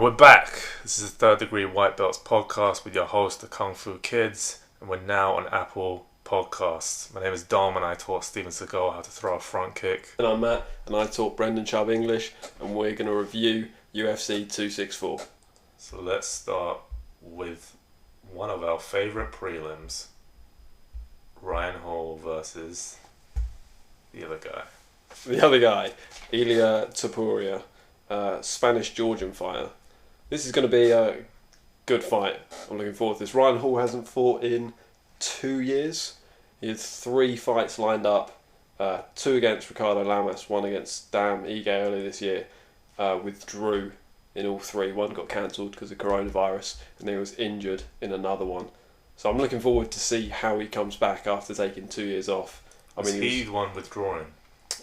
And we're back. This is the Third Degree Whitebelts podcast with your host, the Kung Fu Kids, and we're now on Apple Podcasts. My name is Dom, and I taught Steven Seagal how to throw a front kick. And I'm Matt, and I taught Brendan Chubb English, and we're going to review UFC 264. So let's start with one of our favourite prelims, Ryan Hall versus the other guy. The other guy, Ilia Topuria, Spanish Georgian fighter. This is going to be a good fight. I'm looking forward to this. Ryan Hall hasn't fought in 2 years. He had 3 fights lined up. 2 against Ricardo Lamas, 1 against Dan Ige earlier this year. Withdrew in all 3. 1 got cancelled because of coronavirus, and he was injured in another one. So I'm looking forward to see how he comes back after taking 2 years off. He the one withdrawing?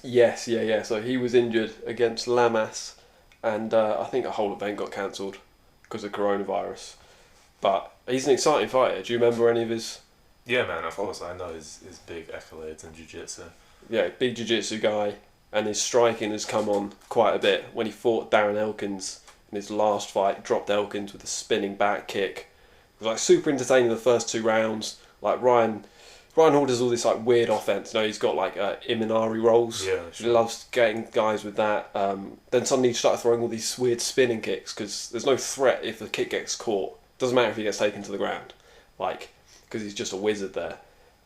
Yes. So he was injured against Lamas, and I think the whole event got cancelled because of coronavirus. But he's an exciting fighter. Do you remember any of his... Yeah, man, of course. I know his big accolades in jiu-jitsu. Yeah, big jiu-jitsu guy, and his striking has come on quite a bit. When he fought Darren Elkins in his last fight, dropped Elkins with a spinning back kick. It was like super entertaining the first 2 rounds. Like Ryan Hall does all this like weird offense. You know, he's got like Imanari rolls. Yeah, sure. He loves getting guys with that. Then suddenly he started throwing all these weird spinning kicks because there's no threat if the kick gets caught. Doesn't matter if he gets taken to the ground, because he's just a wizard there.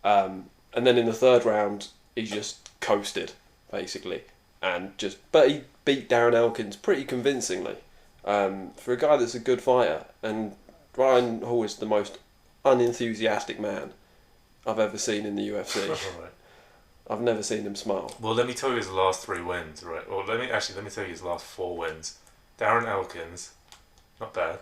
And then in the 3rd round, he just coasted basically, but he beat Darren Elkins pretty convincingly. For a guy that's a good fighter, and Ryan Hall is the most unenthusiastic man I've ever seen in the UFC. Right. I've never seen him smile. Well, let me tell you his last 3 wins, right? Well, let me tell you his last 4 wins. Darren Elkins, not bad.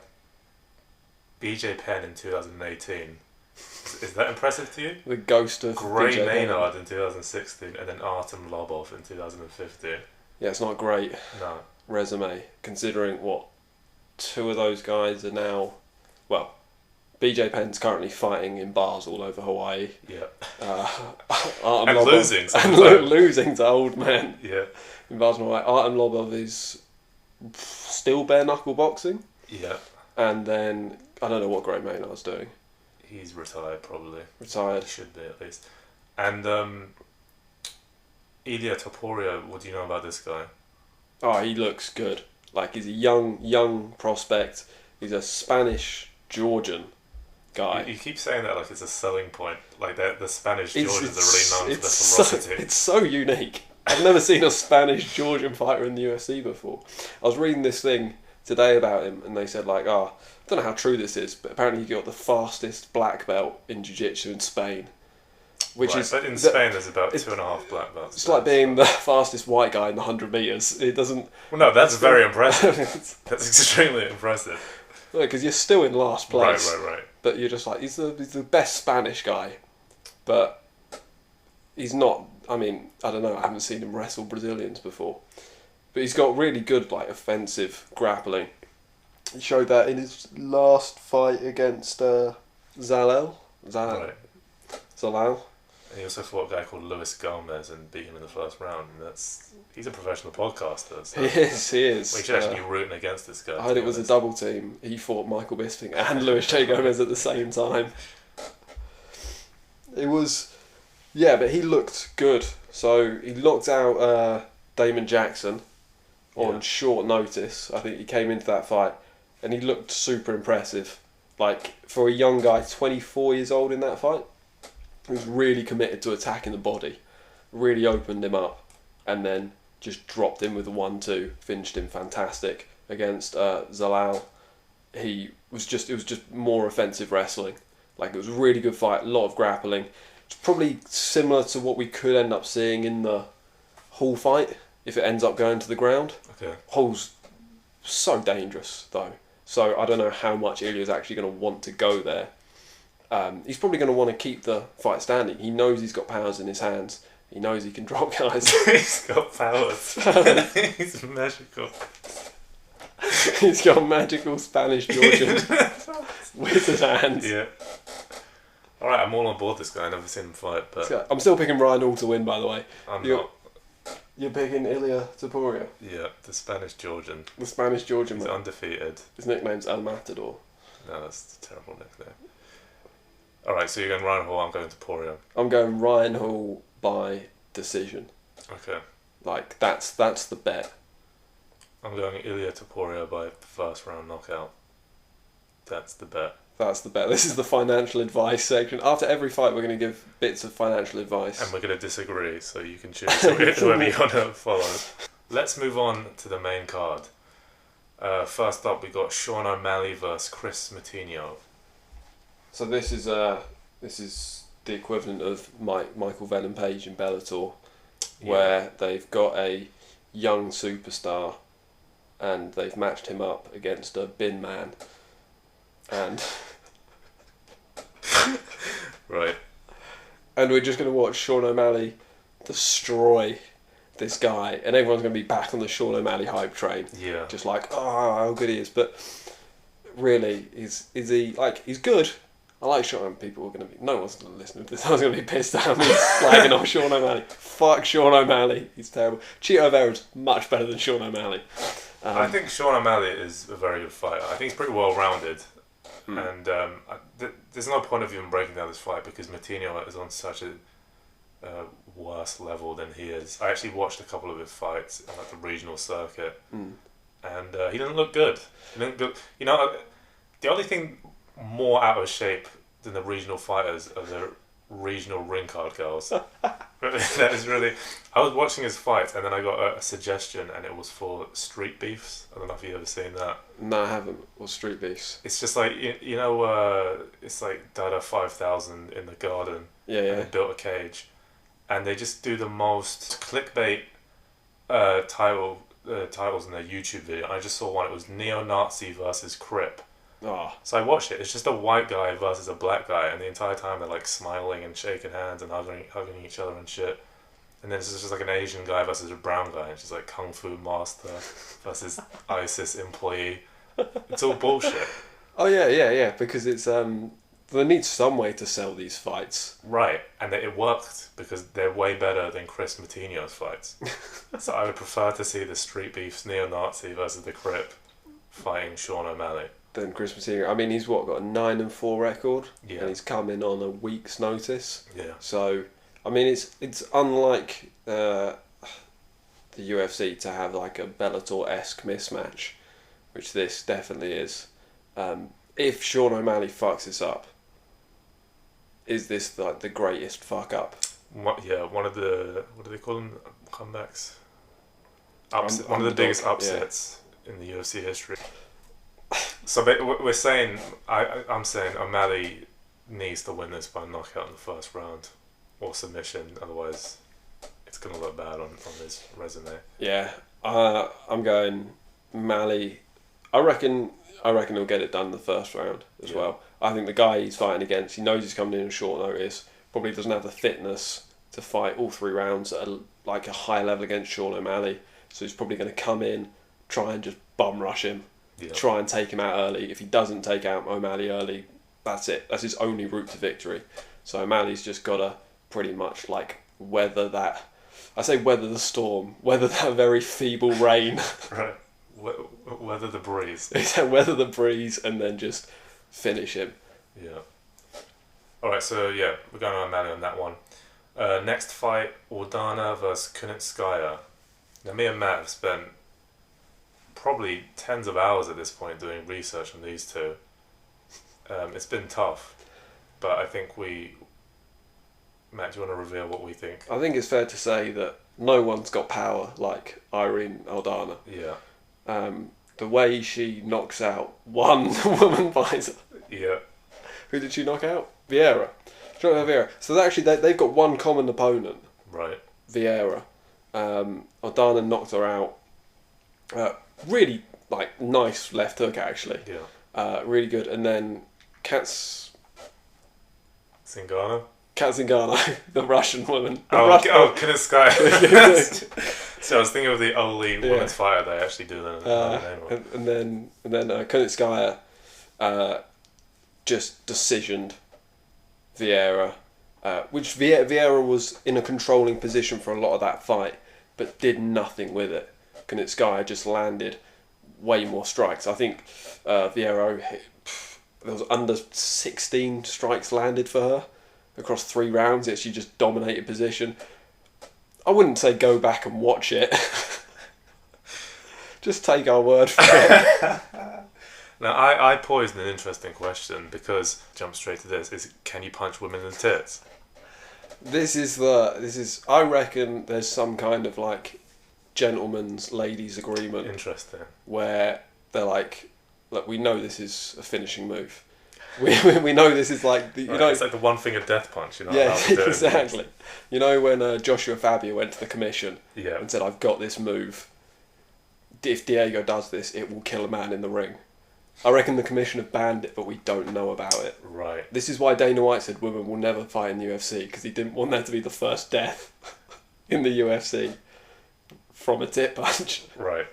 BJ Penn in 2018. Is that impressive to you? The ghost of Gray BJ Maynard in 2016, and then Artem Lobov in 2015. Yeah, it's not a great No. resume, considering what 2 of those guys are now... Well, BJ Penn's currently fighting in bars all over Hawaii. Yeah. Artem And Lobov, losing. and losing to old men. Yeah. In bars in Hawaii. Artem Lobov is still bare knuckle boxing. Yeah. And then, I don't know what Gray Maynard's doing. He's retired, probably. Retired. Should be, at least. And Ilia Topuria, what do you know about this guy? Oh, he looks good. Like, he's a young prospect. He's a Spanish Georgian guy. You keep saying that like it's a selling point. Like the Spanish Georgians are really known for their ferocity. It's so unique. I've never seen a Spanish Georgian fighter in the UFC before. I was reading this thing today about him, and they said I don't know how true this is, but apparently he got the fastest black belt in jiu-jitsu in Spain. But in Spain there's about 2.5 black belts. It's like being the fastest white guy in the 100 metres. It doesn't... Well, no, that's very impressive. That's extremely impressive. Because you're still in last place. Right. But you're just like, he's the best Spanish guy. But he's not... I mean, I don't know, I haven't seen him wrestle Brazilians before. But he's got really good, offensive grappling. He showed that in his last fight against Zalal. Right. Zalal. And he also fought a guy called Luis Gomez and beat him in the first round. And he's a professional podcaster. So He is. We should actually be rooting against this guy. I heard it was a double team. He fought Michael Bisping and Luis J. Gomez at the same time. It was... Yeah, but he looked good. So he knocked out Damon Jackson on short notice. I think he came into that fight and he looked super impressive. For a young guy, 24 years old in that fight, he was really committed to attacking the body. Really opened him up and then just dropped him with a 1-2. Finished him fantastic. Against Zalal, it was just more offensive wrestling. It was a really good fight, a lot of grappling. It's probably similar to what we could end up seeing in the Hall fight if it ends up going to the ground. Okay. Hall's so dangerous though, so I don't know how much Ilia's actually going to want to go there. He's probably going to want to keep the fight standing. He knows he's got powers in his hands. He knows he can drop guys. He's got powers. He's magical. He's got magical Spanish Georgian wizard hands. Yeah. Alright, I'm all on board this guy. I've never seen him fight, but... I'm still picking Ryan Hall to win, by the way. I'm not. You're picking Ilia Topuria? Yeah, the Spanish Georgian. The Spanish Georgian He's man. undefeated. His nickname's El Matador. No, that's a terrible nickname. Alright, so you're going Ryan Hall, I'm going to Poirier. I'm going Ryan Hall by decision. Okay. Like, that's the bet. I'm going Ilia Topuria by first round knockout. That's the bet. That's the bet. This is the financial advice section. After every fight, we're going to give bits of financial advice. And we're going to disagree, so you can choose whoever you want to follow. Let's move on to the main card. First up, we got Sean O'Malley versus Chris Matinho. So this is the equivalent of Michael Venom Page in Bellator, where they've got a young superstar, and they've matched him up against a bin man, and right. And we're just going to watch Sean O'Malley destroy this guy, and everyone's going to be back on the Sean O'Malley hype train. Yeah. Just like, oh, how good he is. But really, is he, like, he's good. I like Sean. People are going to be, no one's going to listen to this. I was going to be pissed at me slagging off Sean O'Malley. Fuck Sean O'Malley. He's terrible. Chito Vera's much better than Sean O'Malley. I think Sean O'Malley is a very good fighter. I think he's pretty well rounded. And there's no point of even breaking down this fight because Matinho is on such a worse level than he is. I actually watched a couple of his fights on like the regional circuit, and he didn't look good. He didn't look, you know, the only thing more out of shape than the regional fighters are the regional ring card girls. That is really. I was watching his fights and then I got a suggestion and it was for street beefs. I don't know if you've ever seen that. No, I haven't. What's street beefs? It's just like you know, it's like Dada 5000 in the garden. Yeah. And they built a cage, and they just do the most clickbait titles in their YouTube video. And I just saw one. It was neo-Nazi versus Crip. Oh. So I watched it. It's just a white guy versus a black guy, and the entire time they're like smiling and shaking hands and hugging each other and shit. And then it's just like an Asian guy versus a brown guy, and it's just like Kung Fu Master versus ISIS employee. It's all bullshit. Oh yeah. Because it's there needs some way to sell these fights. Right, and it worked because they're way better than Chris Matinho's fights. So I would prefer to see the Street Beefs neo-Nazi versus the Crip fighting Sean O'Malley. Than Chris Matinho. I mean, he's got a 9-4 record, Yeah. and he's come in on a week's notice. Yeah. So, I mean, it's unlike the UFC to have like a Bellator-esque mismatch, which this definitely is. If Sean O'Malley fucks this up, is this like the greatest fuck up? One of the, what do they call them? Comebacks? One of the biggest upsets in the UFC history. So we're saying, I'm saying O'Malley needs to win this by knockout in the first round or submission, otherwise it's going to look bad on his resume. Yeah, I'm going O'Malley. I reckon he'll get it done in the first round as well. I think the guy he's fighting against, he knows he's coming in on short notice, probably doesn't have the fitness to fight all 3 rounds at like a high level against Sean O'Malley, so he's probably going to come in, try and just bum rush him. Yeah. Try and take him out early. If he doesn't take out O'Malley early, that's it. That's his only route to victory. So O'Malley's just got to pretty much like weather that. I say weather the storm, weather that very feeble rain. Right. Weather the breeze. Weather the breeze and then just finish him. Yeah. Alright, so yeah, we're going on O'Malley on that one. Next fight, Aldana versus Kunitskaya. Now me and Matt have spent probably tens of hours at this point doing research on these two. It's been tough, but I think Matt, do you want to reveal what we think? I think it's fair to say that no one's got power like Irene Aldana. Yeah. The way she knocks out one woman fighter. Yeah. Who did she knock out? Vieira. She knocked out Vieira. So actually they've got one common opponent. Right. Vieira. Aldana knocked her out. Really like nice left hook actually. Yeah. Really good. And then Zingano, the Russian woman. Kunitskaya. So I was thinking of the only women's fighter they actually do that. And then Kunitskaya just decisioned Vieira, which Vieira was in a controlling position for a lot of that fight, but did nothing with it. Kunitskaya just landed way more strikes. I think Vieira there was under 16 strikes landed for her across 3 rounds. Yet she just dominated position. I wouldn't say go back and watch it. Just take our word for it. Now, I posed an interesting question because, jump straight to this, is can you punch women in the tits? This is I reckon there's some kind of like gentleman's ladies agreement. Interesting. Where they're like, look, we know this is a finishing move. We know this is like the, it's like the one finger death punch, Yeah, exactly. You know when Joshua Fabio went to the commission and said, I've got this move. If Diego does this, it will kill a man in the ring. I reckon the commission have banned it, but we don't know about it. Right. This is why Dana White said women will never fight in the UFC, because he didn't want that to be the first death in the UFC from a tit punch. Right.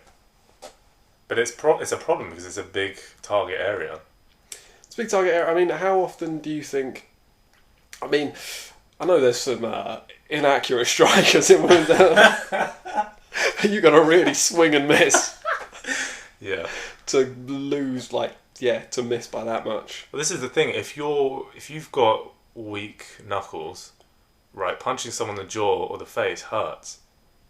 But it's a problem because it's a big target area. It's a big target area. I mean, how often do you think... I mean, I know there's some inaccurate strikers in women's... You got to really swing and miss. Yeah. To lose, to miss by that much. Well, this is the thing. If you've got weak knuckles, right, punching someone in the jaw or the face hurts.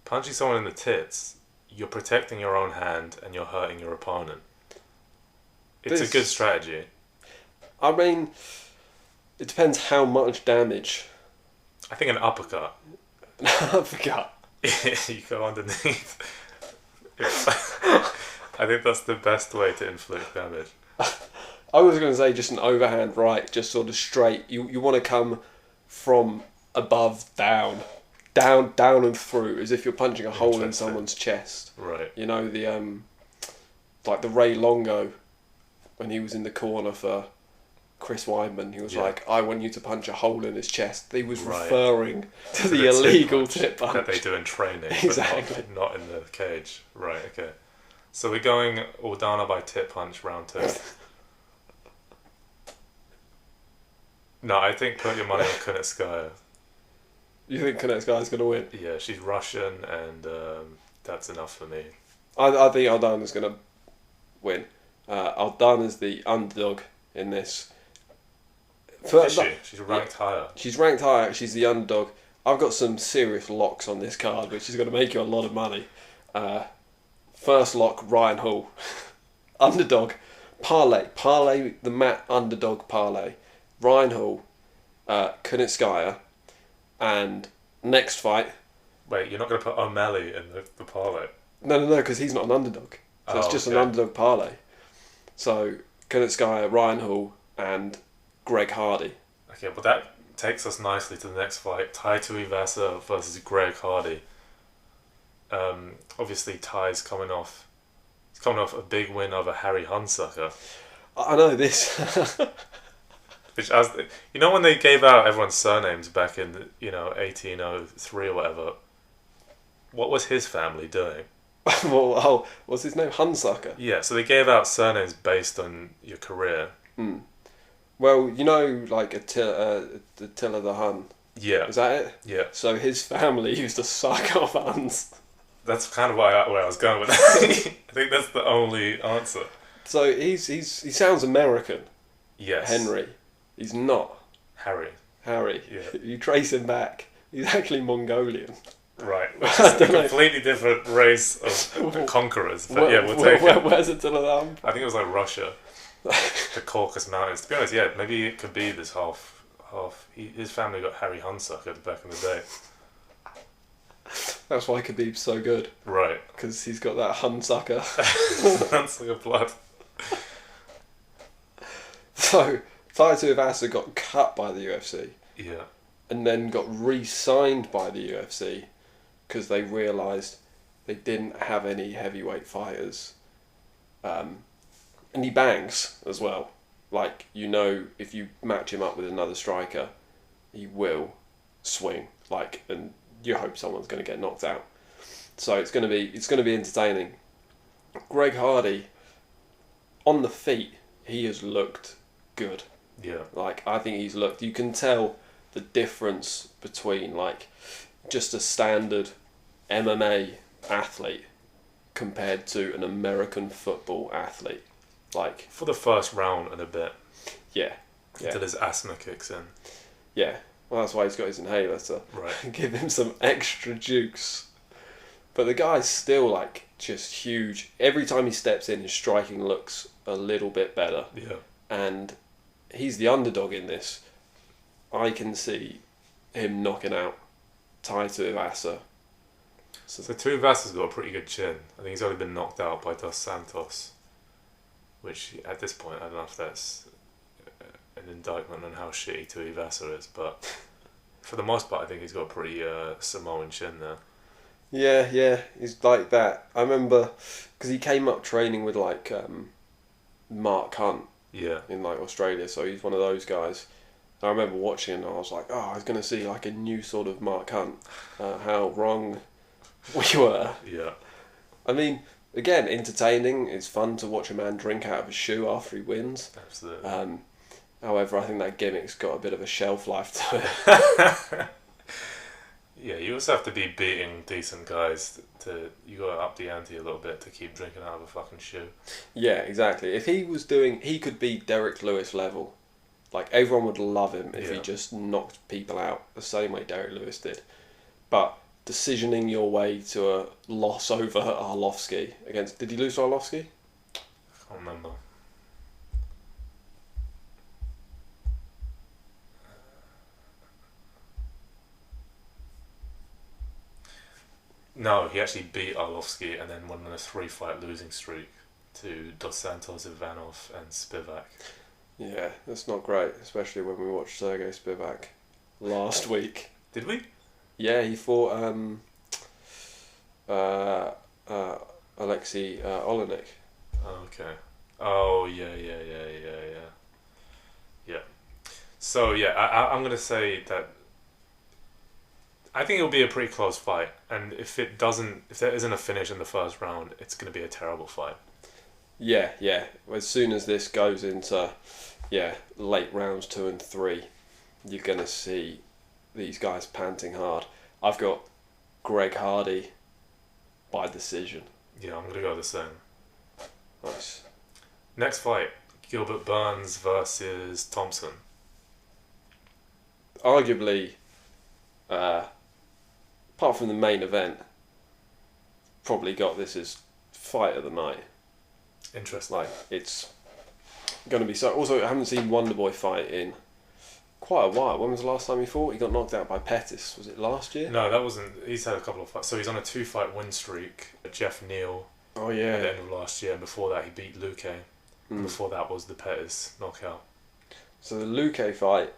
Punching someone in the tits, you're protecting your own hand and you're hurting your opponent. It's a good strategy. I mean, it depends how much damage. I think an uppercut. An uppercut? You go underneath. I think that's the best way to inflict damage. I was going to say just an overhand right, just sort of straight. You want to come from above down and through, as if you're punching a hole in someone's chest. Right. You know, the like the Ray Longo, when he was in the corner for Chris Weidman, he was like, I want you to punch a hole in his chest. He was referring to the illegal tip punch that they do in training, exactly. but not in the cage. Right, okay. So we're going Aldana by tip punch round 2. No, I think put your money on Kunitskaya. You think Kunitskaya's going to win? Yeah, she's Russian, and that's enough for me. I think Aldana's going to win. Aldana's the underdog in this. Is she? She's ranked higher. She's ranked higher. She's the underdog. I've got some serious locks on this card, which is going to make you a lot of money. First lock, Ryan Hall. Underdog. Parlay, the Matt underdog parlay. Ryan Hall, Kunitskaya, and next fight... Wait, you're not going to put O'Malley in the parlay? No, because he's not an underdog. So it's just an underdog parlay. So, Kunitskaya, Ryan Hall, and Greg Hardy. Okay, well that takes us nicely to the next fight. Tai Tuivasa versus Greg Hardy. Obviously Ty's coming off a big win over Harry Hunsucker. I know this. Which, when they gave out everyone's surnames back in 1803 or whatever, what was his family doing? Well, what's his name? Hunsucker. Yeah, so they gave out surnames based on your career. Mm. Well, like Attila the Hun. Yeah. Is that it? Yeah. So his family used to suck off Huns. That's kind of where I was going with that. I think that's the only answer. So he sounds American. Yes. Henry. He's not. Harry. Yeah. You trace him back. He's actually Mongolian. Right. Which is a completely different race of conquerors. But we'll take it. Where's Attila the Hun? I think it was like Russia. The Caucasus Mountains. To be honest, maybe it could be this half. His family got Harry Hunsucker back in the day. That's why Khabib's so good. Right. Because he's got that Hunsucker. Hunsucker blood. So, Tai Tuivasa got cut by the UFC. Yeah. And then got re-signed by the UFC because they realised they didn't have any heavyweight fighters. And he bangs as well. Like, if you match him up with another striker, he will swing. And you hope someone's going to get knocked out. So it's going to be entertaining. Greg Hardy, on the feet, he has looked good. Yeah. I think he's looked. You can tell the difference between just a standard MMA athlete compared to an American football athlete. Like, for the first round and a bit. Yeah. Until his asthma kicks in. Yeah. Well, that's why he's got his inhaler to give him some extra juice. But the guy's still, like, just huge. Every time he steps in, his striking looks a little bit better. Yeah. And he's the underdog in this. I can see him knocking out Tai Tuivasa. So Tuivasa's got a pretty good chin. I think he's only been knocked out by Dos Santos, which at this point I don't know if that's an indictment on how shitty Tuivasa is, but for the most part I think he's got a pretty Samoan chin there. Yeah, he's like that. I remember because he came up training with like Mark Hunt. Yeah. In like Australia, so he's one of those guys. I remember watching and I was like, I was going to see like a new sort of Mark Hunt. How wrong we were. Yeah. I mean, again, entertaining. It's fun to watch a man drink out of a shoe after he wins. Absolutely. However, I think that gimmick's got a bit of a shelf life to it. Yeah, you also have to be beating decent guys you got to up the ante a little bit to keep drinking out of a fucking shoe. Yeah, exactly. If he was he could be Derek Lewis level. Like, everyone would love him if he just knocked people out the same way Derek Lewis did. But decisioning your way to a loss over Arlovsky against... Did he lose to Arlovsky? I can't remember. No, he actually beat Arlovsky and then went on a 3-fight losing streak to Dos Santos, Ivanov and Spivak. Yeah, that's not great, especially when we watched Sergey Spivak last week. Did we? Yeah, he fought Alexei Olenek. Oh, okay. Oh, yeah. Yeah. So, yeah, I'm going to say that I think it'll be a pretty close fight, and if there isn't a finish in the first round, it's going to be a terrible fight. Yeah. As soon as this goes into, late rounds 2 and 3, you're going to see these guys panting hard. I've got Greg Hardy by decision. Yeah, I'm going to go the same. Nice. Next fight, Gilbert Burns versus Thompson. Arguably, apart from the main event, probably got this as fight of the night. Interesting. Like, it's going to be so... Also, I haven't seen Wonderboy fight in quite a while. When was the last time he fought? He got knocked out by Pettis. Was it last year? No, that wasn't... He's had a couple of fights. So he's on a 2-fight win streak. Jeff Neal. Oh, yeah. At the end of last year. And before that, he beat Luque. And before that was the Pettis knockout. So the Luque fight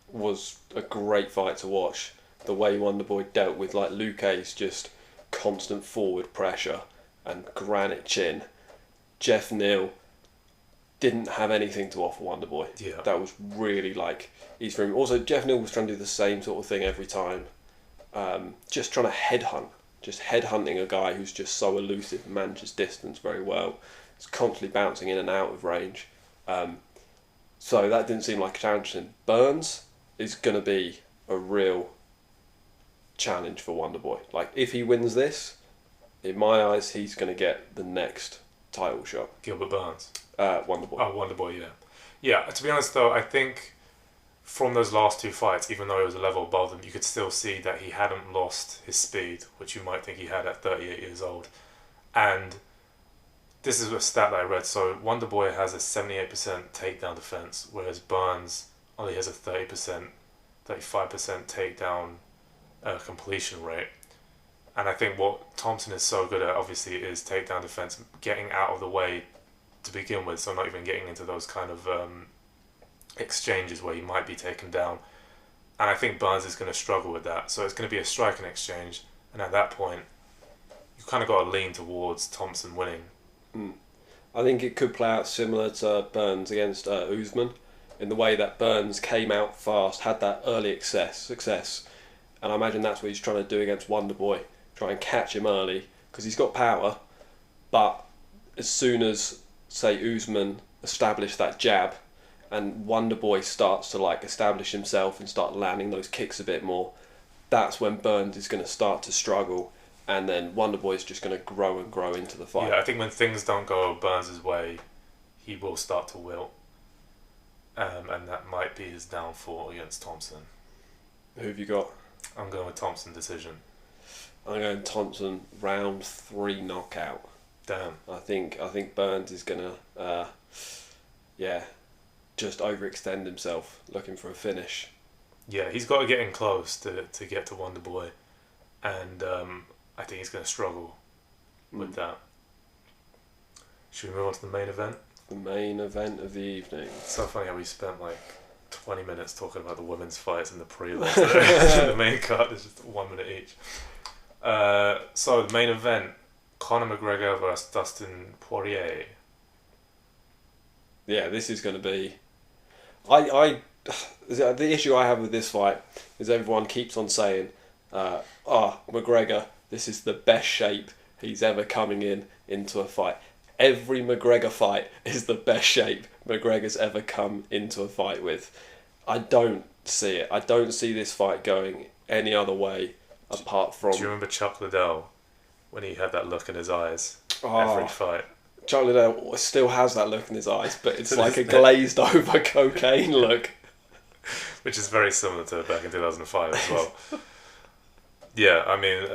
was a great fight to watch. The way Wonderboy dealt with like Luque's just constant forward pressure and granite chin. Jeff Neal didn't have anything to offer Wonderboy. Yeah. That was really like easy for him. Also, Jeff Neal was trying to do the same sort of thing every time. Just trying to headhunt. Just headhunting a guy who's just so elusive and manages distance very well. He's constantly bouncing in and out of range. So that didn't seem like a challenge to him. Burns is going to be a real challenge for Wonderboy. Like, if he wins this, in my eyes, he's going to get the next title shot. Gilbert Burns. Wonderboy. Oh, Wonderboy, yeah. Yeah, to be honest though, I think from those last 2 fights, even though it was a level above them, you could still see that he hadn't lost his speed, which you might think he had at 38 years old. And this is a stat that I read. So Wonderboy has a 78% takedown defense, whereas Burns only has a 35% takedown completion rate. And I think what Thompson is so good at, obviously, is takedown defense, getting out of the way to begin with, so not even getting into those kind of exchanges where he might be taken down. And I think Burns is going to struggle with that. So it's going to be a striking exchange, and at that point, you kind of got to lean towards Thompson winning. I think it could play out similar to Burns against Usman, in the way that Burns came out fast, had that early success, and I imagine that's what he's trying to do against Wonderboy, try and catch him early, because he's got power, but as soon as, say, Usman established that jab, and Wonderboy starts to like establish himself and start landing those kicks a bit more, that's when Burns is going to start to struggle, and then Wonderboy's just going to grow and grow into the fight. Yeah, I think when things don't go Burns' way, he will start to wilt. And that might be his downfall against Thompson. Who have you got? I'm going with Thompson decision. I'm going Thompson round 3 knockout. Damn. I think Burns is gonna, just overextend himself looking for a finish. Yeah, he's got to get in close to get to Wonderboy, and I think he's going to struggle with that. Should we move on to the main event? The main event of the evening. It's so funny how we spent like 20 minutes talking about the women's fights in the prelims. The main card is just 1 minute each. So the main event, Conor McGregor versus Dustin Poirier. Yeah, this is going to be... The issue I have with this fight is everyone keeps on saying, McGregor, this is the best shape he's ever coming into a fight. Every McGregor fight is the best shape McGregor's ever come into a fight with. I don't see it. I don't see this fight going any other way apart from... Do you remember Chuck Liddell when he had that look in his eyes every fight? Chuck Liddell still has that look in his eyes, but it's like a glazed over cocaine look. Which is very similar to back in 2005 as well. Yeah, I mean,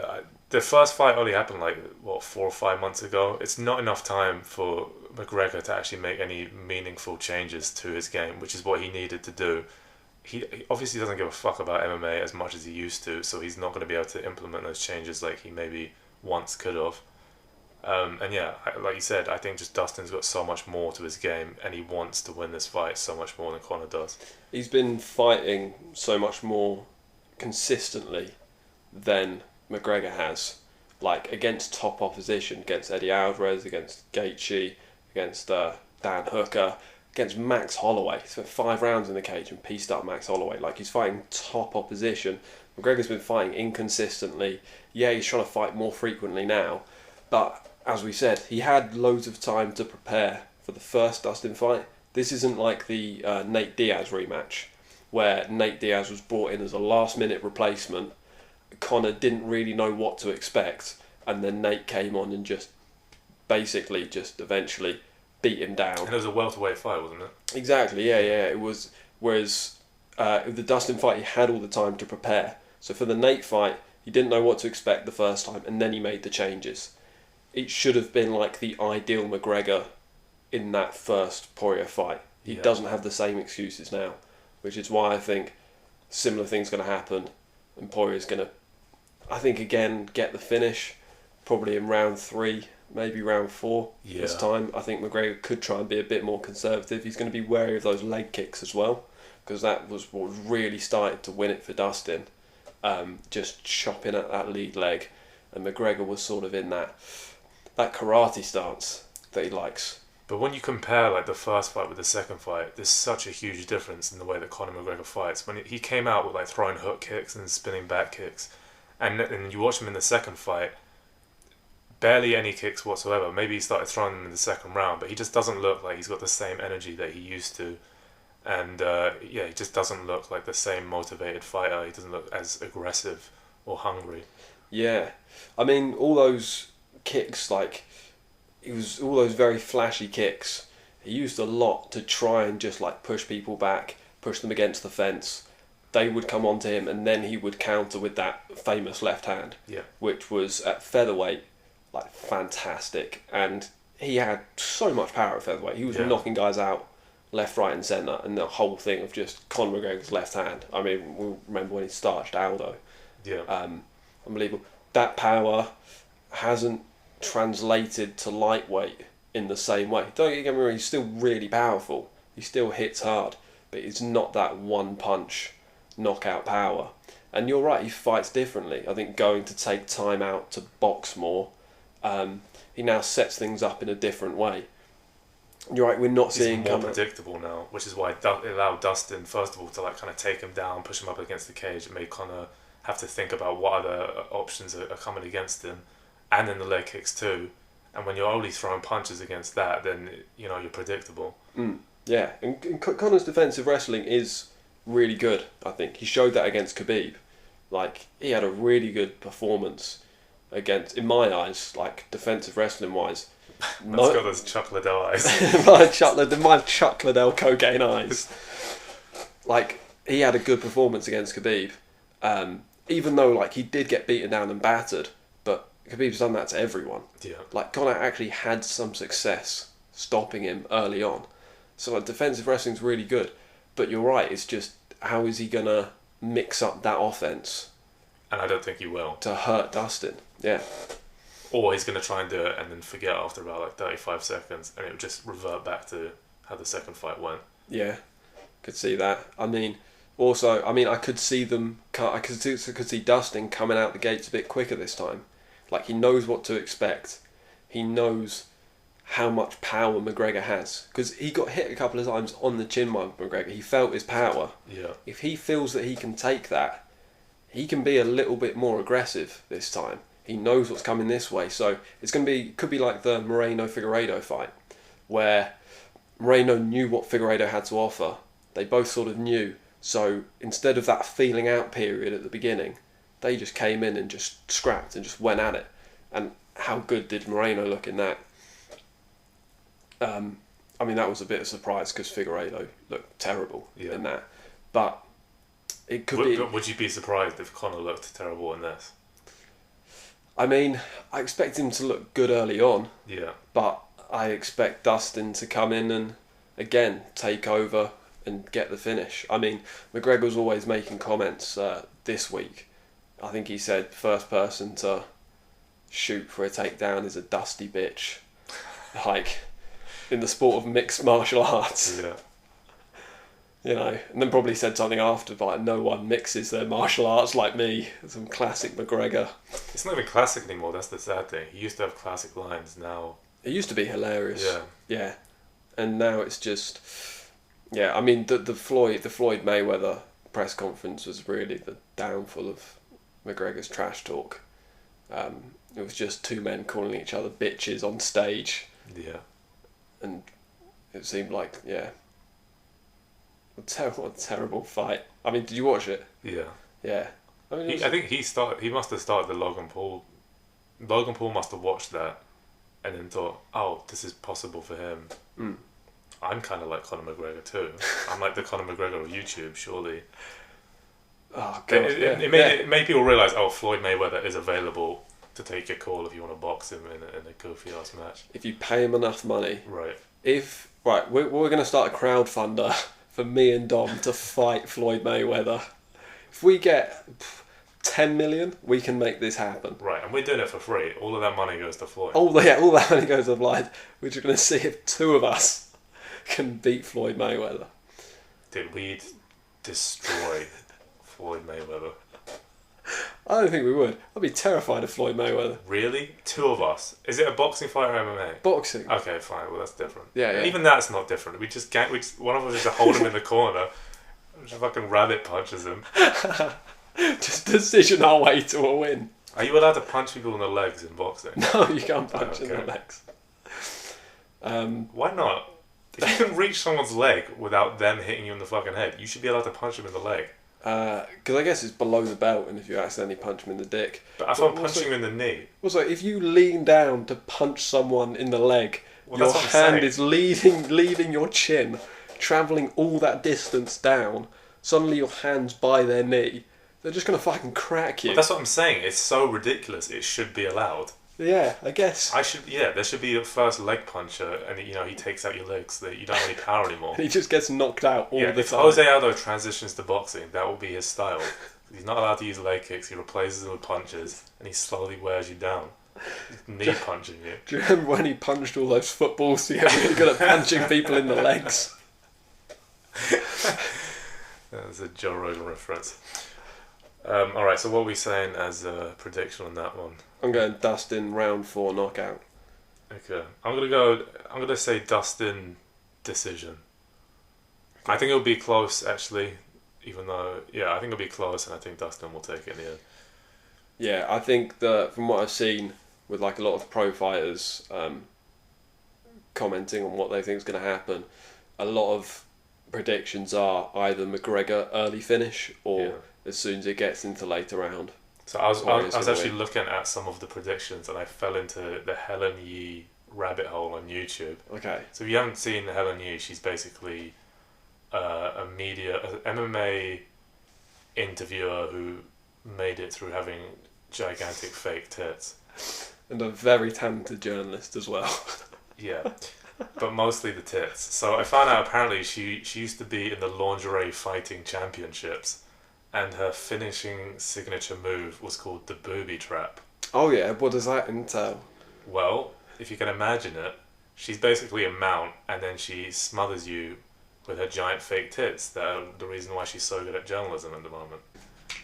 the first fight only happened 4 or 5 months ago. It's not enough time for McGregor to actually make any meaningful changes to his game, which is what he needed to do. He obviously doesn't give a fuck about MMA as much as he used to, so he's not going to be able to implement those changes like he maybe once could have. And yeah, like you said, I think just Dustin's got so much more to his game, and he wants to win this fight so much more than Conor does. He's been fighting so much more consistently than McGregor has, like against top opposition, against Eddie Alvarez, against Gaethje, against Dan Hooker, against Max Holloway. He spent 5 rounds in the cage and pieced up Max Holloway. Like, he's fighting top opposition. McGregor's been fighting inconsistently. Yeah, he's trying to fight more frequently now, but as we said, he had loads of time to prepare for the first Dustin fight. This isn't like the Nate Diaz rematch, where Nate Diaz was brought in as a last-minute replacement. Conor didn't really know what to expect, and then Nate came on and just eventually beat him down. And it was a welterweight fight, wasn't it? Exactly, yeah. It was. Whereas the Dustin fight, he had all the time to prepare. So for the Nate fight, he didn't know what to expect the first time, and then he made the changes. It should have been like the ideal McGregor in that first Poirier fight. He doesn't have the same excuses now, which is why I think similar things going to happen, and Poirier's going to, I think, again, get the finish, probably in round 3, maybe round 4 this time. I think McGregor could try and be a bit more conservative. He's going to be wary of those leg kicks as well, because that was what really started to win it for Dustin, just chopping at that lead leg, and McGregor was sort of in that karate stance that he likes. But when you compare the first fight with the second fight, there's such a huge difference in the way that Conor McGregor fights. When he came out with throwing hook kicks and spinning back kicks, and you watch him in the second fight, barely any kicks whatsoever. Maybe he started throwing them in the second round, but he just doesn't look like he's got the same energy that he used to. And he just doesn't look like the same motivated fighter. He doesn't look as aggressive or hungry. Yeah, I mean, all those kicks, all those very flashy kicks, he used a lot to try and just push people back, push them against the fence. They would come onto him, and then he would counter with that famous left hand, which was at featherweight fantastic. And he had so much power at featherweight. He was knocking guys out left, right and centre, and the whole thing of just Conor McGregor's left hand. I mean, we'll remember when he starched Aldo. Unbelievable. That power hasn't translated to lightweight in the same way. Don't get me wrong, he's still really powerful. He still hits hard, but it's not that one punch knockout power. And you're right, he fights differently. I think going to take time out to box more, he now sets things up in a different way. You're right, we're not seeing... He's more predictable now, which is why it allowed Dustin, first of all, to kind of take him down, push him up against the cage. It made Conor have to think about what other options are coming against him, and then the leg kicks too. And when you're only throwing punches against that, then you're predictable. Yeah, and Conor's defensive wrestling is really good. I think he showed that against Khabib. He had a really good performance against, in my eyes, like defensive wrestling wise. That's got those Chuck Liddell eyes. my Chuck Liddell cocaine eyes. Like, he had a good performance against Khabib, even though like he did get beaten down and battered. But Khabib's done that to everyone. Yeah. Like, Conor actually had some success stopping him early on. So like, defensive wrestling's really good. But you're right, it's just, how is he gonna mix up that offense? And I don't think he will. To hurt Dustin. Yeah. Or he's going to try and do it and then forget after about like 35 seconds, and it will just revert back to how the second fight went. Yeah, could see that. I mean, also, I could see them. I could see Dustin coming out the gates a bit quicker this time. Like, he knows what to expect. He knows how much power McGregor has, because he got hit a couple of times on the chin by McGregor. He felt his power. Yeah. If he feels that he can take that, he can be a little bit more aggressive this time. He knows what's coming this way, so could be like the Moreno-Figueiredo fight, where Moreno knew what Figueiredo had to offer. They both sort of knew, so instead of that feeling out period at the beginning, they just came in and just scrapped and just went at it. And how good did Moreno look in that? That was a bit of a surprise because Figueiredo looked terrible in that, but it could be. Would you be surprised if Conor looked terrible in this? I expect him to look good early on. Yeah. But I expect Dustin to come in and, again, take over and get the finish. McGregor was always making comments this week. I think he said first person to shoot for a takedown is a dusty bitch. Like, in the sport of mixed martial arts. Yeah. And then probably said something after, like, no one mixes their martial arts like me. Some classic McGregor. It's not even classic anymore, that's the sad thing. He used to have classic lines, now... It used to be hilarious. Yeah. Yeah. And now it's just... Yeah, the Floyd Mayweather press conference was really the downfall of McGregor's trash talk. It was just two men calling each other bitches on stage. Yeah. And it seemed like, yeah... What a terrible fight. Did you watch it? Yeah. Yeah. I think he must have started the Logan Paul. Logan Paul must have watched that and then thought, oh, this is possible for him. Mm. I'm kind of like Conor McGregor too. I'm like the Conor McGregor of YouTube, surely. Oh, God. It made people realise, oh, Floyd Mayweather is available to take your call if you want to box him in a goofy-ass match. If you pay him enough money. Right. We're going to start a crowdfunder for me and Dom to fight Floyd Mayweather. If we get 10 million, we can make this happen. Right, and we're doing it for free. All of that money goes to Floyd. All that money goes to Floyd. We're just going to see if two of us can beat Floyd Mayweather. Dude, we'd destroy Floyd Mayweather. I don't think we would. I'd be terrified of Floyd Mayweather. Really? Two of us? Is it a boxing fight or MMA? Boxing. Okay, fine. Well, that's different. Yeah. Even that's not different. One of us just hold him in the corner, just fucking rabbit punches him. Just decision our way to a win. Are you allowed to punch people in the legs in boxing? No, you can't punch in the legs. Why not? If you can reach someone's leg without them hitting you in the fucking head, you should be allowed to punch them in the leg. Because I guess it's below the belt, and if you accidentally punch them in the dick. But if I'm punching you in the knee. Also, if you lean down to punch someone in the leg, well, your hand is leaving your chin, travelling all that distance down. Suddenly your hand's by their knee. They're just going to fucking crack you. Well, that's what I'm saying. It's so ridiculous. It should be allowed. Yeah, I guess. There should be a first leg puncher, and he takes out your legs so that you don't have any power anymore. He just gets knocked out all the time. If Jose Aldo transitions to boxing, that will be his style. He's not allowed to use leg kicks. He replaces them with punches, and he slowly wears you down. Knee punching you. Do you remember when he punched all those footballs to get really good at punching people in the legs? That's a Joe Rogan reference. Alright, so what are we saying as a prediction on that one? I'm going Dustin round 4 knockout. Okay. I'm gonna say Dustin decision. I think it'll be close actually, even though I think it'll be close, and I think Dustin will take it in the end. Yeah, I think that from what I've seen with like a lot of pro fighters commenting on what they think is going to happen, a lot of predictions are either McGregor early finish or as soon as it gets into later round. So I was Poirier's gonna actually win. looking at some of the predictions, and I fell into the Helen Yee rabbit hole on YouTube. Okay. So if you haven't seen Helen Yee, she's basically an MMA interviewer who made it through having gigantic fake tits. And a very talented journalist as well. Yeah, but mostly the tits. So I found out apparently she used to be in the lingerie fighting championships, and her finishing signature move was called the booby trap. Oh yeah, what does that entail? Well, if you can imagine it, she's basically a mount, and then she smothers you with her giant fake tits. That are the reason why she's so good at journalism at the moment.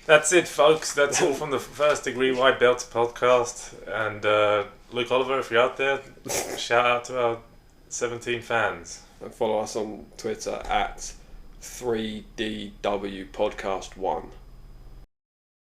That's it, folks. That's all from the First Degree White Belts podcast. And Luke Oliver, if you're out there, shout out to our 17 fans. And follow us on Twitter at 3DW Podcast 1.